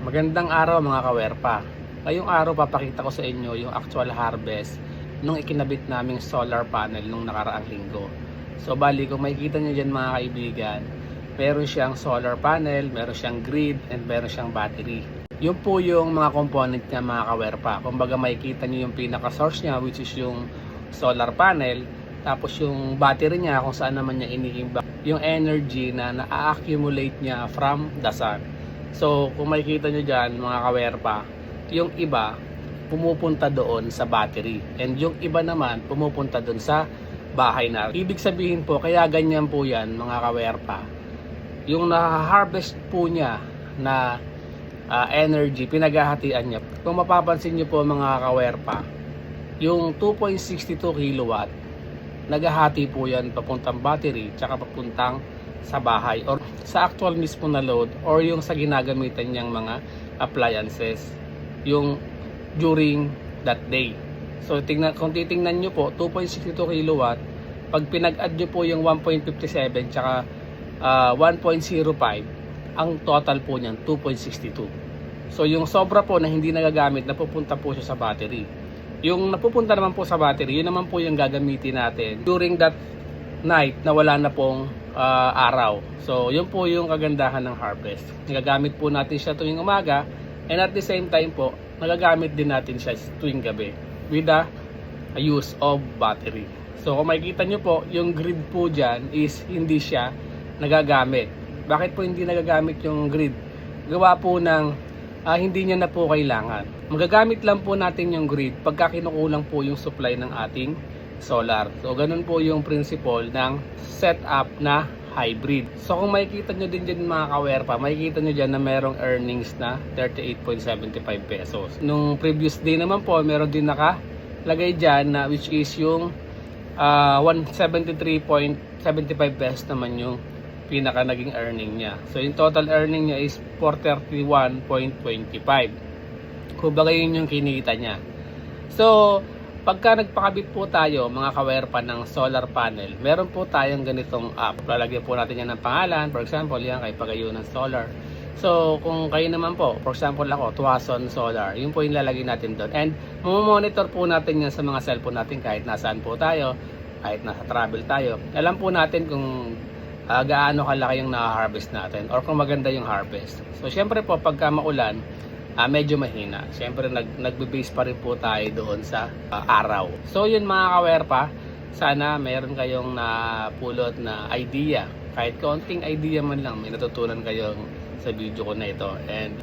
Magandang araw mga kawerpa. Ngayong araw papakita ko sa inyo yung actual harvest nung ikinabit naming solar panel nung nakaraang linggo. So bali kung makikita nyo dyan mga kaibigan, meron siyang solar panel, meron siyang grid, and meron siyang battery. Yun po yung mga component niya mga kawerpa. Kumbaga makikita nyo yung pinaka source niya, which is yung solar panel. Tapos yung battery niya kung saan naman niya iniimbak yung energy na na-accumulate niya from the sun. So kung makikita nyo dyan mga kawerpa, yung iba pumupunta doon sa battery, and yung iba naman pumupunta doon sa bahay na. Ibig sabihin po, kaya ganyan po yan mga kawerpa, yung na-harvest po niya na energy, pinaghahatian niya. Kung mapapansin nyo po mga kawerpa, yung 2.62 kilowatt, naghahati po yan papuntang battery tsaka papuntang sa bahay or sa actual mismo na load or yung sa ginagamitan niyang mga appliances yung during that day. So kung titingnan nyo po, 2.62 kilowatt, pag pinag-add nyo po yung 1.57 tsaka 1.05, ang total po niyan 2.62. So yung sobra po na hindi nagagamit, napupunta po siya sa battery. Yung napupunta naman po sa battery, yun naman po yung gagamitin natin during that night na wala na pong araw. So yun po yung kagandahan ng harvest. Nagagamit po natin siya tuwing umaga, and at the same time po, nagagamit din natin siya tuwing gabi with the use of battery. So kung makikita nyo po, yung grid po dyan is hindi siya nagagamit. Bakit po hindi nagagamit yung grid? Gawa po ng hindi niya na po kailangan. Magagamit lang po natin yung grid pagka kinukulang po yung supply ng ating solar. So ganun po yung principle ng setup na hybrid. So kung makikita nyo din dyan mga kawerpa, makikita nyo dyan na merong earnings na 38.75 pesos. Nung previous day naman po, meron din nakalagay dyan na which is yung 173.75 pesos naman yung pinaka naging earning niya. So yung total earning niya is 431.25. Kumbaga yun yung kinita niya. So pagka nagpakabit po tayo mga kawerpa ng solar panel, meron po tayong ganitong app. Lalagyan po natin yan ng pangalan. For example, yan kay Pagayunan Solar. So kung kayo naman po, for example ako, Tuason Solar, yun po yung lalagyan natin doon. And monitor po natin yan sa mga cellphone natin kahit nasaan po tayo, kahit nasa travel tayo. Alam po natin kung gaano kalaki yung na-harvest natin or kung maganda yung harvest. So syempre po pagka maulan, medyo mahina. Siyempre nagbe-base pa rin po tayo doon sa araw. So yun mga kawerpa, sana mayroon kayong napulot na idea. Kahit konting idea man lang, may natutunan kayong sa video ko na ito. And